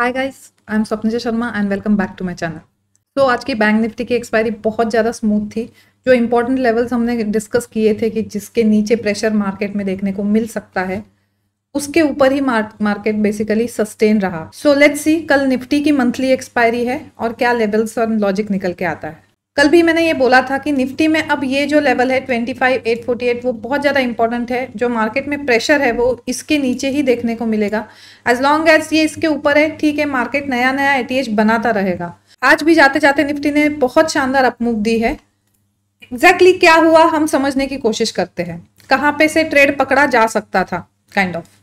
Hi guys, I am Swapnija Sharma and welcome back to my channel. तो आज की bank Nifty की एक्सपायरी बहुत ज़्यादा स्मूथ थी। जो इंपॉर्टेंट लेवल्स हमने डिस्कस किए थे कि जिसके नीचे प्रेशर मार्केट में देखने को मिल सकता है, उसके ऊपर ही मार्केट बेसिकली सस्टेन रहा। सो लेट्स सी कल निफ्टी की मंथली एक्सपायरी है और क्या लेवल्स और लॉजिक निकल के आता है। कल भी मैंने ये बोला था कि निफ्टी में अब ये जो लेवल है 25,848 वो बहुत ज़्यादा इंपॉर्टेंट है। जो मार्केट में प्रेशर है वो इसके नीचे ही देखने को मिलेगा। एज लॉन्ग एज ये इसके ऊपर है, ठीक है, मार्केट नया नया एटीएच बनाता रहेगा। आज भी जाते जाते निफ्टी ने बहुत शानदार अपमूव दी है। एग्जैक्टली क्या हुआ हम समझने की कोशिश करते हैं। कहाँ पे से ट्रेड पकड़ा जा सकता था काइंड ऑफ।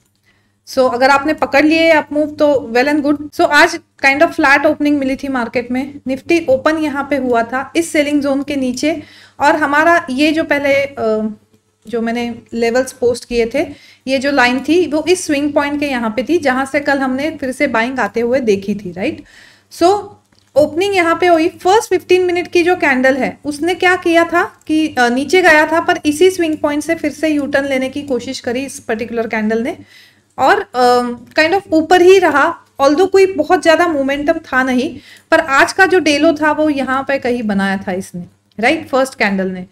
सो अगर आपने पकड़ लिए अपमूव तो वेल एंड गुड। सो आज काइंड ऑफ फ्लैट ओपनिंग मिली थी मार्केट में। निफ्टी ओपन यहाँ पे हुआ था इस सेलिंग जोन के नीचे, और हमारा ये जो पहले जो मैंने लेवल्स पोस्ट किए थे, ये जो लाइन थी वो इस स्विंग पॉइंट के यहाँ पे थी, जहां से कल हमने फिर से बाइंग आते हुए देखी थी, राइट। सो ओपनिंग यहाँ पे हुई। फर्स्ट 15 मिनट की जो कैंडल है उसने क्या किया था कि नीचे गया था, पर इसी स्विंग पॉइंट से फिर से यूटर्न लेने की कोशिश करी इस पर्टिकुलर कैंडल ने, और काइंड ऑफ ऊपर ही रहा। ऑल्दो कोई बहुत ज़्यादा मोमेंटम था नहीं, पर आज का जो डेलो था वो यहाँ पे कहीं बनाया था इसने, राइट। फर्स्ट कैंडल ने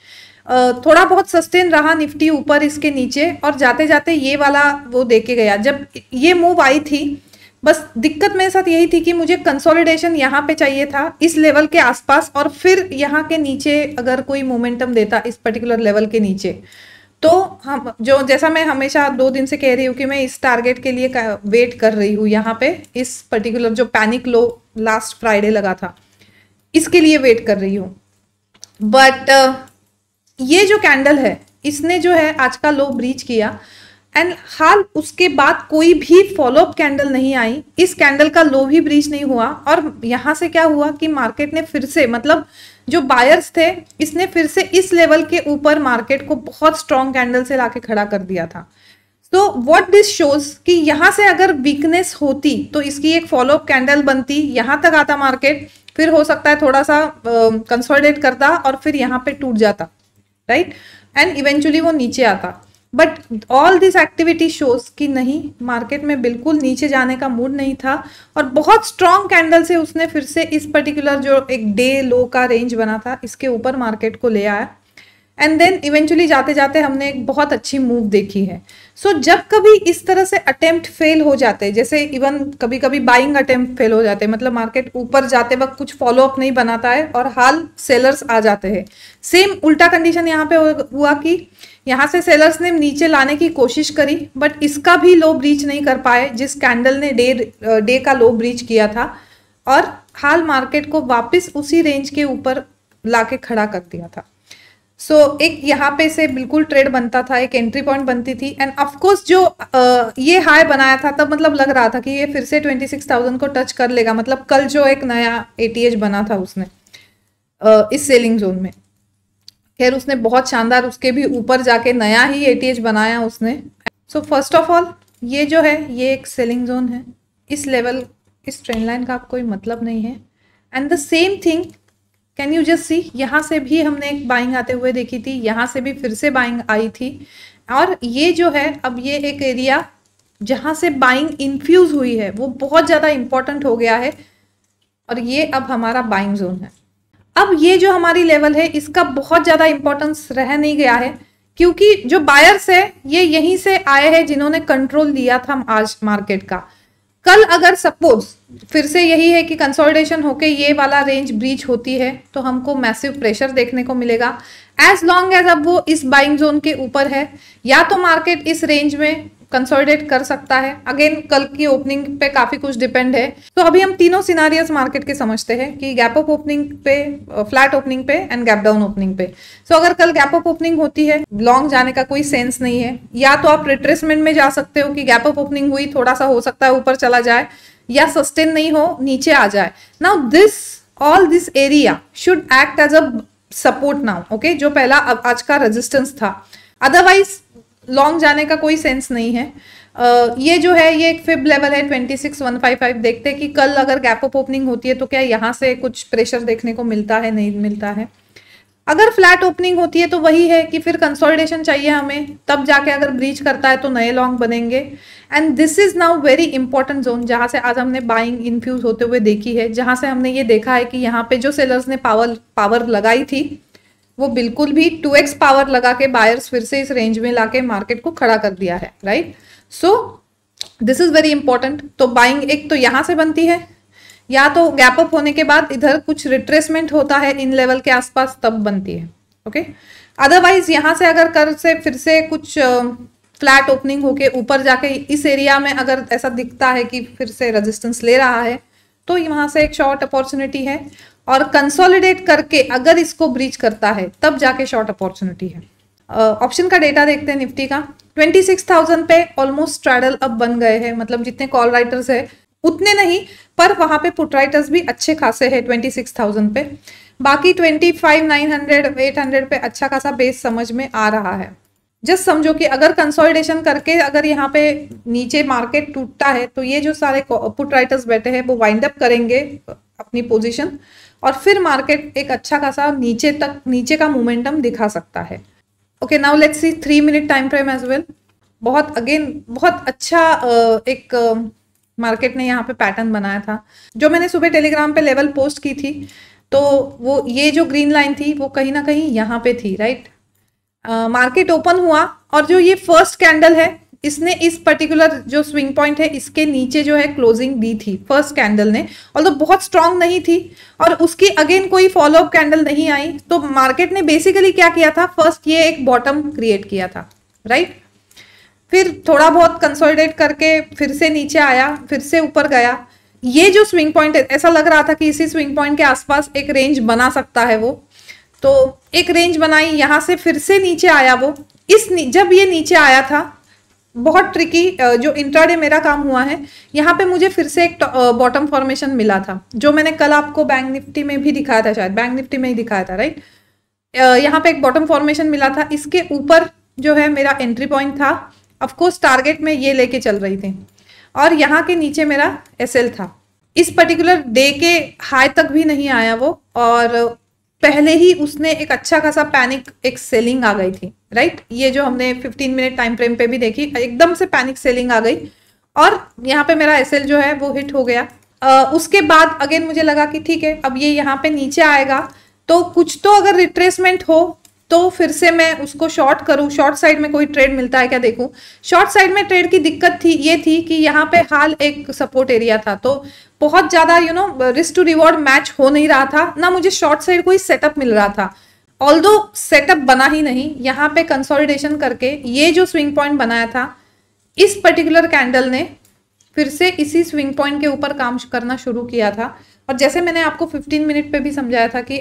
थोड़ा बहुत सस्टेन रहा निफ्टी ऊपर इसके नीचे, और जाते जाते ये वाला वो देके गया। जब ये मूव आई थी, बस दिक्कत मेरे साथ यही थी कि मुझे कंसोलिडेशन यहाँ पे चाहिए था इस लेवल के आसपास, और फिर यहाँ के नीचे अगर कोई मोमेंटम देता इस पर्टिकुलर लेवल के नीचे, तो हम जो जैसा मैं हमेशा 2 दिन से कह रही हूँ कि मैं इस टारगेट के लिए वेट कर रही हूँ, यहाँ पे इस पर्टिकुलर जो पैनिक लो लास्ट फ्राइडे लगा था, इसके लिए वेट कर रही हूँ। बट ये जो कैंडल है इसने जो है आज का लो ब्रीच किया, एंड हाल उसके बाद कोई भी फॉलोअप कैंडल नहीं आई। इस कैंडल का लो भी ब्रीच नहीं हुआ, और यहाँ से क्या हुआ कि मार्केट ने फिर से, मतलब जो बायर्स थे, इसने फिर से इस लेवल के ऊपर मार्केट को बहुत स्ट्रॉन्ग कैंडल से लाके खड़ा कर दिया था। सो व्हाट दिस शोज कि यहाँ से अगर वीकनेस होती तो इसकी एक फॉलोअप कैंडल बनती, यहाँ तक आता मार्केट, फिर हो सकता है थोड़ा सा कंसोलिडेट करता और फिर यहाँ पे टूट जाता, राइट, एंड इवेंचुअली वो नीचे आता। But all this activity shows कि नहीं, मार्केट में बिल्कुल नीचे जाने का मूड नहीं था, और बहुत स्ट्रॉन्ग कैंडल से उसने फिर से इस पर्टिकुलर जो एक डे लो का रेंज बना था इसके ऊपर मार्केट को ले आया, एंड देन इवेंचुअली जाते जाते हमने एक बहुत अच्छी मूव देखी है। सो जब कभी इस तरह से अटेम्प्ट फेल हो जाते, जैसे इवन कभी कभी बाइंग अटेम्प्ट फेल हो जाते, मतलब मार्केट ऊपर जाते वक्त कुछ फॉलोअप नहीं बनाता है और हाल सेलर्स आ जाते हैं। सेम उल्टा कंडीशन यहाँ पे हुआ कि यहाँ से सेलर्स ने नीचे लाने की कोशिश करी, बट इसका भी लो ब्रीच नहीं कर पाए जिस कैंडल ने डे का लो ब्रीच किया था, और हाल मार्केट को वापस उसी रेंज के ऊपर लाके खड़ा कर दिया था। सो एक यहाँ पे से बिल्कुल ट्रेड बनता था, एक एंट्री पॉइंट बनती थी, एंड ऑफकोर्स जो ये हाई बनाया था तब मतलब लग रहा था कि ये फिर से 26,000 को टच कर लेगा। मतलब कल जो एक नया एटीएच बना था उसने इस सेलिंग जोन में, खैर उसने बहुत शानदार उसके भी ऊपर जाके नया ही एटीएच बनाया उसने। सो फर्स्ट ऑफ ऑल ये जो है ये एक सेलिंग जोन है। इस लेवल, इस ट्रेंड लाइन का कोई मतलब नहीं है। And the same thing can you just see, यहाँ से भी हमने एक बाइंग आते हुए देखी थी, यहाँ से भी फिर से बाइंग आई थी, और ये जो है अब ये एक एरिया जहाँ से बाइंग इन्फ्यूज हुई है वो बहुत ज़्यादा इंपॉर्टेंट हो गया है, और ये अब हमारा बाइंग जोन है। अब ये जो हमारी लेवल है इसका बहुत ज़्यादा इंपॉर्टेंस रह नहीं गया है, क्योंकि जो बायर्स है ये यहीं से आए हैं जिन्होंने कंट्रोल लिया था आज मार्केट का। कल अगर सपोज फिर से यही है कि कंसोलिडेशन होके ये वाला रेंज ब्रीच होती है तो हमको मैसिव प्रेशर देखने को मिलेगा। एज लॉन्ग एज अब वो इस बाइंग जोन के ऊपर है, या तो मार्केट इस रेंज में कंसोलिडेट कर सकता है। अगेन कल की ओपनिंग पे काफी कुछ डिपेंड है। तो अभी हम तीनों सिनारियोस मार्केट के समझते हैं कि गैप अप ओपनिंग पे, फ्लैट ओपनिंग पे एंड गैप डाउन ओपनिंग पे। सो अगर कल गैप अप ओपनिंग होती है, लॉन्ग जाने का कोई सेंस नहीं है। या तो आप रिट्रेसमेंट में जा सकते हो कि गैप अप ओपनिंग हुई, थोड़ा सा हो सकता है ऊपर चला जाए, या सस्टेन नहीं हो नीचे आ जाए। Now this all this area should act as a support now, okay, जो पहला आज का रेजिस्टेंस था। अदरवाइज लॉन्ग जाने का कोई सेंस नहीं है। ये जो है ये एक फिब लेवल है 26,155। देखते हैं कि कल अगर गैप अप ओपनिंग होती है तो क्या यहाँ से कुछ प्रेशर देखने को मिलता है, नहीं मिलता है। अगर फ्लैट ओपनिंग होती है तो वही है कि फिर कंसोलिडेशन चाहिए हमें, तब जाके अगर ब्रीच करता है तो नए लॉन्ग बनेंगे। And this is now very important zone जहां से आज हमने बाइंग इन्फ्यूज होते हुए देखी है, जहां से हमने ये देखा है कि यहाँ पे जो सेलर्स ने पावर लगाई थी वो बिल्कुल भी 2x पावर लगा के बायर्स फिर से इस रेंज में लाके मार्केट को खड़ा कर दिया है, right. So this is very important. तो बाइंग एक तो यहां से बनती है, या तो गैप अप होने के बाद इधर कुछ रिट्रेसमेंट होता है इन लेवल के आसपास, तब बनती है, ओके। अदरवाइज यहां से अगर कर से फिर से कुछ फ्लैट ओपनिंग होके ऊपर जाके इस एरिया में अगर ऐसा दिखता है कि फिर से रेजिस्टेंस ले रहा है, तो वहां से एक शॉर्ट अपॉर्चुनिटी है। और कंसोलिडेट करके अगर इसको ब्रीच करता है तब जाके शॉर्ट अपॉर्चुनिटी है। ऑप्शन का डेटा देखते हैं निफ्टी का। 26,000 पे ऑलमोस्ट स्ट्रैडल अब बन गए हैं, मतलब जितने कॉल राइटर्स है उतने नहीं, पर वहां पे पुट राइटर्स भी अच्छे खासे हैं 26,000 पे। बाकी 25,900 800 पे अच्छा खासा बेस समझ में आ रहा है। जस्ट समझो कि अगर कंसोलिडेशन करके अगर यहाँ पे नीचे मार्केट टूटता है तो ये जो सारे पुट राइटर्स बैठे हैं वो वाइंड अप करेंगे अपनी पोजीशन, और फिर मार्केट एक अच्छा खासा नीचे का मोमेंटम दिखा सकता है। Okay, now let's see 3 minute time frame as well. बहुत अच्छा एक मार्केट ने यहाँ पे पैटर्न बनाया था। जो मैंने सुबह टेलीग्राम पे लेवल पोस्ट की थी, तो वो ये जो ग्रीन लाइन थी वो कहीं ना कहीं यहाँ पे थी, राइट। मार्केट ओपन हुआ और जो ये फर्स्ट कैंडल है इसने इस पर्टिकुलर जो स्विंग पॉइंट है इसके नीचे जो है क्लोजिंग दी थी फर्स्ट कैंडल ने, ऑल्दो बहुत स्ट्रांग नहीं थी, और उसकी अगेन कोई फॉलो अप कैंडल नहीं आई। तो मार्केट ने बेसिकली क्या किया था, फर्स्ट ये एक बॉटम क्रिएट किया था, राइट। फिर थोड़ा बहुत कंसोलिडेट करके फिर से नीचे आया, फिर से ऊपर गया। ये जो स्विंग पॉइंट है ऐसा लग रहा था कि इसी स्विंग पॉइंट के आसपास एक रेंज बना सकता है वो, तो एक रेंज बनाई, यहां से फिर से नीचे आया वो। जब ये नीचे आया था, बहुत ट्रिकी जो इंट्राडे मेरा काम हुआ है, यहाँ पे मुझे फिर से एक बॉटम फॉर्मेशन मिला था, जो मैंने कल आपको बैंक निफ्टी में भी दिखाया था, शायद बैंक निफ्टी में ही दिखाया था, राइट। यहाँ पे एक बॉटम फॉर्मेशन मिला था, इसके ऊपर जो है मेरा एंट्री पॉइंट था। ऑफकोर्स टारगेट में ये लेके चल रही थी, और यहाँ के नीचे मेरा एसएल था। इस पर्टिकुलर डे के हाई तक भी नहीं आया वो, और पहले ही उसने एक अच्छा खासा पैनिक एक सेलिंग आ गई थी, राइट। ये जो हमने 15 मिनट टाइम फ्रेम पे भी देखी, एकदम से पैनिक सेलिंग आ गई, और यहाँ पे मेरा एसएल जो है वो हिट हो गया। उसके बाद अगेन मुझे लगा कि ठीक है, अब ये यहाँ पे नीचे आएगा तो कुछ तो अगर रिट्रेसमेंट हो तो फिर से मैं उसको शॉर्ट करूं, शॉर्ट साइड में कोई ट्रेड मिलता है क्या देखूं। शॉर्ट साइड में ट्रेड की दिक्कत थी ये थी कि यहाँ पे हाल एक सपोर्ट एरिया था, तो बहुत ज्यादा रिस्क टू रिवॉर्ड मैच हो नहीं रहा था, ना मुझे शॉर्ट साइड कोई सेटअप मिल रहा था। ऑल्दो सेटअप बना ही नहीं, यहाँ पे कंसोलिडेशन करके ये जो स्विंग पॉइंट बनाया था, इस पर्टिकुलर कैंडल ने फिर से इसी स्विंग पॉइंट के ऊपर काम करना शुरू किया था। और जैसे मैंने आपको 15 मिनट पे भी समझाया था कि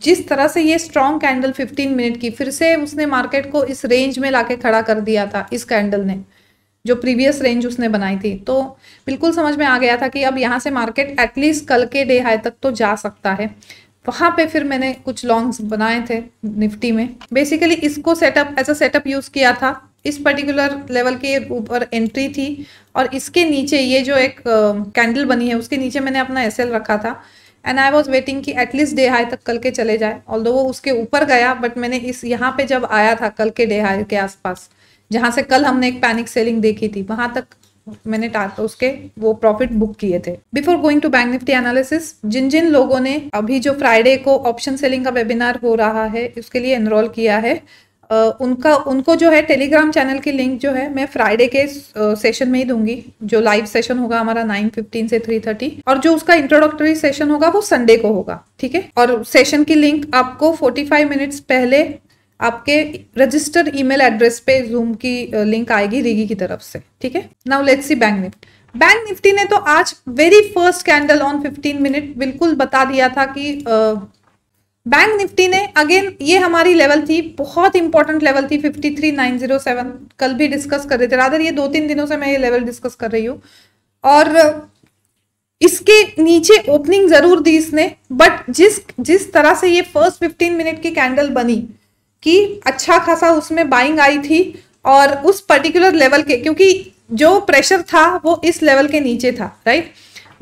जिस तरह से ये स्ट्रॉन्ग कैंडल 15 मिनट की फिर से उसने मार्केट को इस रेंज में लाके खड़ा कर दिया था, इस कैंडल ने जो प्रीवियस रेंज उसने बनाई थी, तो बिल्कुल समझ में आ गया था कि अब यहाँ से मार्केट एटलीस्ट कल के डे हाई तक तो जा सकता है। वहां पे फिर मैंने कुछ लॉन्ग्स बनाए थे निफ्टी में। बेसिकली इसको setup as a setup use किया था। इस पर्टिकुलर लेवल के ऊपर एंट्री थी और इसके नीचे ये जो एक कैंडल बनी है उसके नीचे मैंने अपना एसएल रखा था एंड आई वाज वेटिंग कि एटलीस्ट डे हाई तक कल के चले जाए। ऑल्दो वो उसके ऊपर गया बट मैंने इस यहाँ पे जब आया था कल के डे हाई के आसपास जहाँ से कल हमने एक पैनिक सेलिंग देखी थी वहां तक मैंने उसके वो प्रॉफिट बुक किए थे। Before going to Bank Nifty analysis, जिन जिन लोगों ने अभी जो फ्राइडे को ऑप्शन सेलिंग का वेबिनार हो रहा है उसके लिए एनरोल किया है उनको जो है टेलीग्राम चैनल की लिंक जो है मैं फ्राइडे के सेशन में ही दूंगी। जो लाइव सेशन होगा हमारा 9:15 से 3:30 और जो उसका इंट्रोडक्टरी सेशन होगा वो संडे को होगा, ठीक है। और सेशन की लिंक आपको 45 मिनट्स पहले आपके रजिस्टर्ड ईमेल एड्रेस पे जूम की लिंक आएगी रीगी की तरफ से, ठीक है। Now let's C bank Nifty. Bank Nifty ने तो आज very first candle on 15 minute बिल्कुल बता दिया था कि बैंक निफ्टी ने अगेन ये हमारी लेवल थी, बहुत इंपॉर्टेंट लेवल थी 53,907। कल भी डिस्कस कर रहे थे, रादर ये 2-3 दिनों से मैं ये लेवल डिस्कस कर रही हूँ और इसके नीचे ओपनिंग जरूर दी इसने, बट जिस तरह से ये फर्स्ट 15 मिनट की कैंडल बनी कि अच्छा खासा उसमें बाइंग आई थी और उस पर्टिकुलर लेवल के, क्योंकि जो प्रेशर था वो इस लेवल के नीचे था, राइट।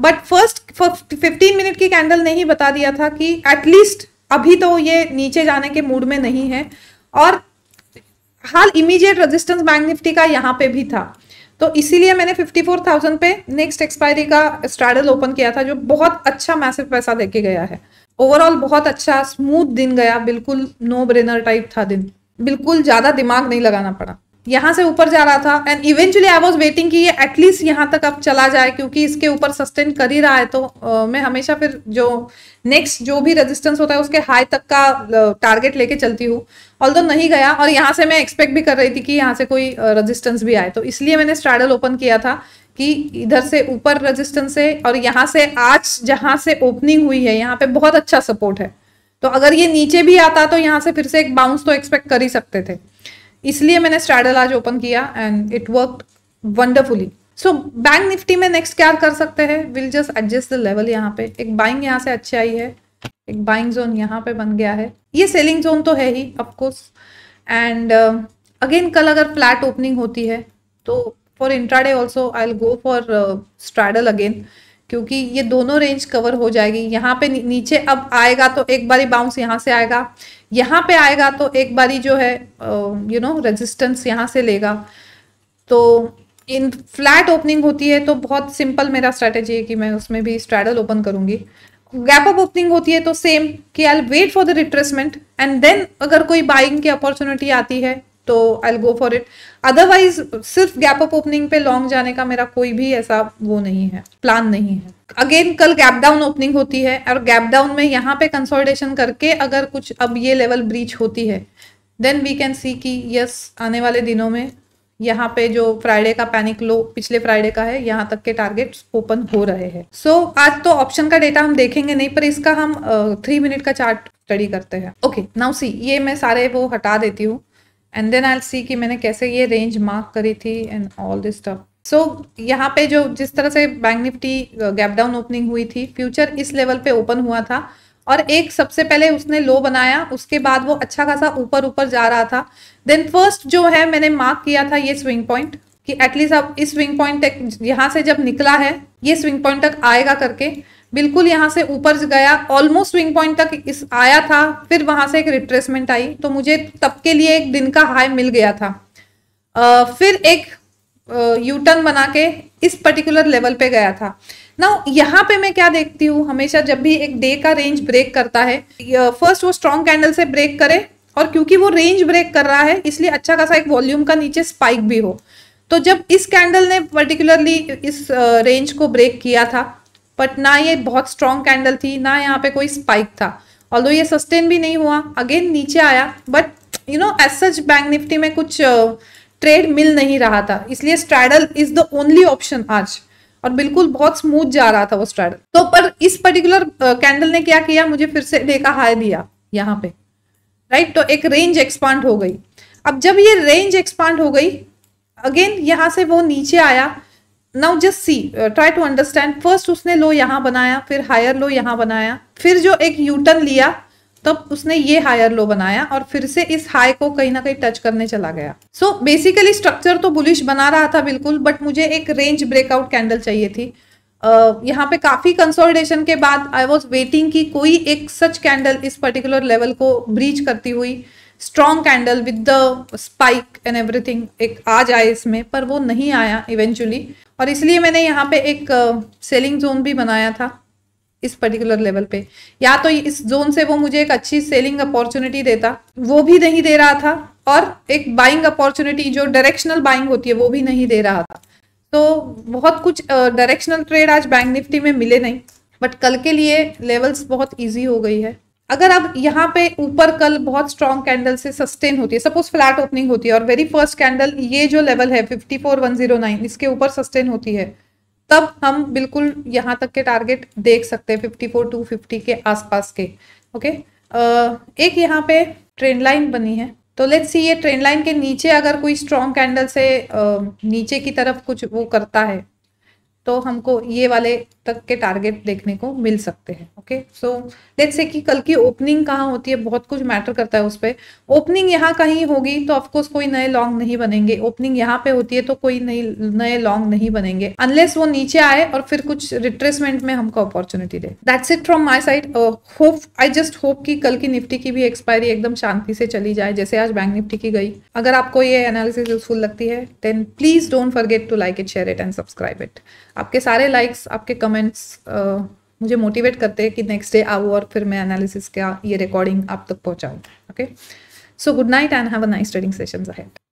बट फर्स्ट 15 मिनट की कैंडल ने ही बता दिया था कि एटलीस्ट अभी तो ये नीचे जाने के मूड में नहीं है। और हाल इमीडिएट रेजिस्टेंस बैंक निफ्टी का यहाँ पे भी था, तो इसीलिए मैंने 54,000 पे नेक्स्ट एक्सपायरी का स्ट्रैडल ओपन किया था, जो बहुत अच्छा मैसिव पैसा देके गया है। ओवरऑल बहुत अच्छा स्मूथ दिन गया, बिल्कुल नो ब्रेनर टाइप था दिन, बिल्कुल ज्यादा दिमाग नहीं लगाना पड़ा। यहाँ से ऊपर जा रहा था and eventually I was waiting कि ये एटलीस्ट यहाँ तक अब चला जाए, क्योंकि इसके ऊपर सस्टेन कर ही रहा है। तो मैं हमेशा फिर जो नेक्स्ट जो भी रेजिस्टेंस होता है उसके हाई तक का टारगेट लेके चलती हूँ। ऑल्दो नहीं गया, और यहाँ से मैं एक्सपेक्ट भी कर रही थी कि यहाँ से कोई रेजिस्टेंस भी आए, तो इसलिए मैंने स्ट्रैडल ओपन किया था कि इधर से ऊपर रेजिस्टेंस है, और यहाँ से आज जहाँ से ओपनिंग हुई है यहाँ पे बहुत अच्छा सपोर्ट है। तो अगर ये नीचे भी आता तो यहाँ से फिर से एक बाउंस तो एक्सपेक्ट कर ही सकते थे, इसलिए मैंने स्ट्रैडल आज ओपन किया and it worked wonderfully. So bank Nifty में नेक्स्ट क्या कर सकते हैं, will just adjust the level. यहाँ पे एक बाइंग यहाँ से अच्छी आई है, एक बाइंग जोन यहाँ पे बन गया है, ये सेलिंग जोन तो है ही ऑफ कोर्स। एंड अगेन कल अगर फ्लैट ओपनिंग होती है तो for intraday also I will go for straddle again, क्योंकि ये दोनों रेंज कवर हो जाएगी। यहाँ पे नीचे अब आएगा तो एक बारी बाउंस यहाँ से आएगा, यहाँ पे आएगा तो एक बारी जो है रेजिस्टेंस यहाँ से लेगा। तो इन फ्लैट ओपनिंग होती है तो बहुत सिंपल मेरा स्ट्रैटेजी है कि मैं उसमें भी स्ट्रैडल ओपन करूंगी। गैप अप ओपनिंग होती है तो सेम कि I will wait for the retracement and then अगर कोई बाइंग की अपॉर्चुनिटी आती है तो I will go for it. Otherwise सिर्फ गैप अप ओपनिंग पे लॉन्ग जाने का मेरा कोई भी ऐसा वो नहीं है, प्लान नहीं है। अगेन कल गैप डाउन ओपनिंग होती है, और गैप डाउन में यहाँ पे कंसोलिडेशन करके अगर कुछ अब ये लेवल ब्रीच होती है देन वी कैन सी कि यस आने वाले दिनों में यहाँ पे जो फ्राइडे का पैनिक लो पिछले फ्राइडे का है, यहाँ तक के टारगेट्स ओपन हो रहे हैं। सो आज तो ऑप्शन का डेटा हम देखेंगे नहीं, पर इसका हम 3 मिनट का चार्ट स्टडी करते हैं। ओके नाउ सी, ये मैं सारे वो हटा देती हूँ and then I will see कि मैंने कैसे ये रेंज मार्क करी थी and all this stuff. So यहाँ पे जो जिस तरह से bank Nifty gap down opening हुई थी, फ्यूचर इस लेवल पे ओपन हुआ था और एक सबसे पहले उसने लो बनाया, उसके बाद वो अच्छा खासा ऊपर ऊपर जा रहा था। देन फर्स्ट जो है मैंने मार्क किया था ये स्विंग पॉइंट कि एटलीस्ट अब इस स्विंग पॉइंट तक यहाँ से जब निकला है ये स्विंग पॉइंट तक आएगा करके, बिल्कुल यहाँ से ऊपर गया, ऑलमोस्ट स्विंग पॉइंट तक इस आया था, फिर वहां से एक रिट्रेसमेंट आई, तो मुझे तब के लिए एक दिन का हाई मिल गया था। फिर एक यू टर्न बना के इस पर्टिकुलर लेवल पे गया था। नाउ यहाँ पे मैं क्या देखती हूँ, हमेशा जब भी एक डे का रेंज ब्रेक करता है, फर्स्ट वो स्ट्रॉन्ग कैंडल से ब्रेक करे, और क्योंकि वो रेंज ब्रेक कर रहा है इसलिए अच्छा खासा एक वॉल्यूम का नीचे स्पाइक भी हो। तो जब इस कैंडल ने पर्टिकुलरली इस रेंज को ब्रेक किया था, बट ना ये बहुत स्ट्रॉन्ग कैंडल थी, ना यहाँ पे कोई स्पाइक था, ऑल्दो ये सस्टेन भी नहीं हुआ, अगेन नीचे आया, but as such bank Nifty में कुछ ट्रेड मिल नहीं रहा था, इसलिए straddle is the only option आज, और बिल्कुल बहुत स्मूथ जा रहा था वो स्ट्रैडल। तो पर इस पर्टिकुलर कैंडल ने क्या किया, मुझे फिर से डे का हाई दिया यहाँ पे, राइट। तो एक रेंज एक्सपांड हो गई। अब जब ये रेंज एक्सपांड हो गई, अगेन यहाँ से वो नीचे आया। Now just see, try to understand, first उसने लो यहाँ बनाया, फिर हायर लो यहाँ बनाया, फिर जो एक यू टर्न लिया तब उसने ये हायर लो बनाया, और फिर से इस हाई को कहीं ना कहीं टच करने चला गया। सो बेसिकली स्ट्रक्चर तो बुलिश बना रहा था बिल्कुल, बट मुझे एक रेंज ब्रेकआउट कैंडल चाहिए थी। यहाँ पे काफी कंसोलिडेशन के बाद आई वॉज वेटिंग कि कोई एक सच कैंडल इस पर्टिकुलर लेवल को ब्रीच करती हुई strong candle with the spike and everything एक आ जाए इसमें, पर वो नहीं आया इवेंचुअली, और इसलिए मैंने यहाँ पे एक सेलिंग जोन भी बनाया था इस पर्टिकुलर लेवल पे। या तो इस जोन से वो मुझे एक अच्छी सेलिंग अपॉर्चुनिटी देता, वो भी नहीं दे रहा था, और एक बाइंग अपॉर्चुनिटी जो डायरेक्शनल बाइंग होती है वो भी नहीं दे रहा था। तो बहुत कुछ डायरेक्शनल ट्रेड आज बैंक निफ्टी में मिले नहीं, बट कल के लिए लेवल्स बहुत ईजी हो गई है। अगर अब यहाँ पे ऊपर कल बहुत स्ट्रॉन्ग कैंडल से सस्टेन होती है, सपोज फ्लैट ओपनिंग होती है और वेरी फर्स्ट कैंडल ये जो लेवल है 54,109 इसके ऊपर सस्टेन होती है, तब हम बिल्कुल यहाँ तक के टारगेट देख सकते हैं 54,250 के आसपास के। ओके, एक यहाँ पे ट्रेंड लाइन बनी है, तो लेट्स सी ये ट्रेंड लाइन के नीचे अगर कोई स्ट्रॉन्ग कैंडल से नीचे की तरफ कुछ वो करता है तो हमको ये वाले तक के टारगेट देखने को मिल सकते हैं। ओके, सो लेट्स से कि कल की ओपनिंग कहाँ होती है, बहुत कुछ मैटर करता है उस पर। ओपनिंग यहाँ कहीं होगी तो ऑफकोर्स कोई नए लॉन्ग नहीं बनेंगे, ओपनिंग यहाँ पे होती है तो कोई नए लॉन्ग नहीं बनेंगे अनलेस वो नीचे आए और फिर कुछ रिट्रेसमेंट में हमको opportunity they. That's it from my side. Hope I just hope कि कल की निफ्टी की भी एक्सपायरी एकदम शांति से चली जाए जैसे आज बैंक निफ्टी की गई। अगर आपको ये एनालिसिस यूजफुल लगती है then please don't forget to like it, share it and subscribe it. आपके सारे लाइक्स, आपके कमेंट्स मुझे मोटिवेट करते हैं कि नेक्स्ट डे आऊँ और फिर मैं एनालिसिस का ये रिकॉर्डिंग आप तक पहुंचाऊँ। Okay, so good night and have a nice trading sessions ahead.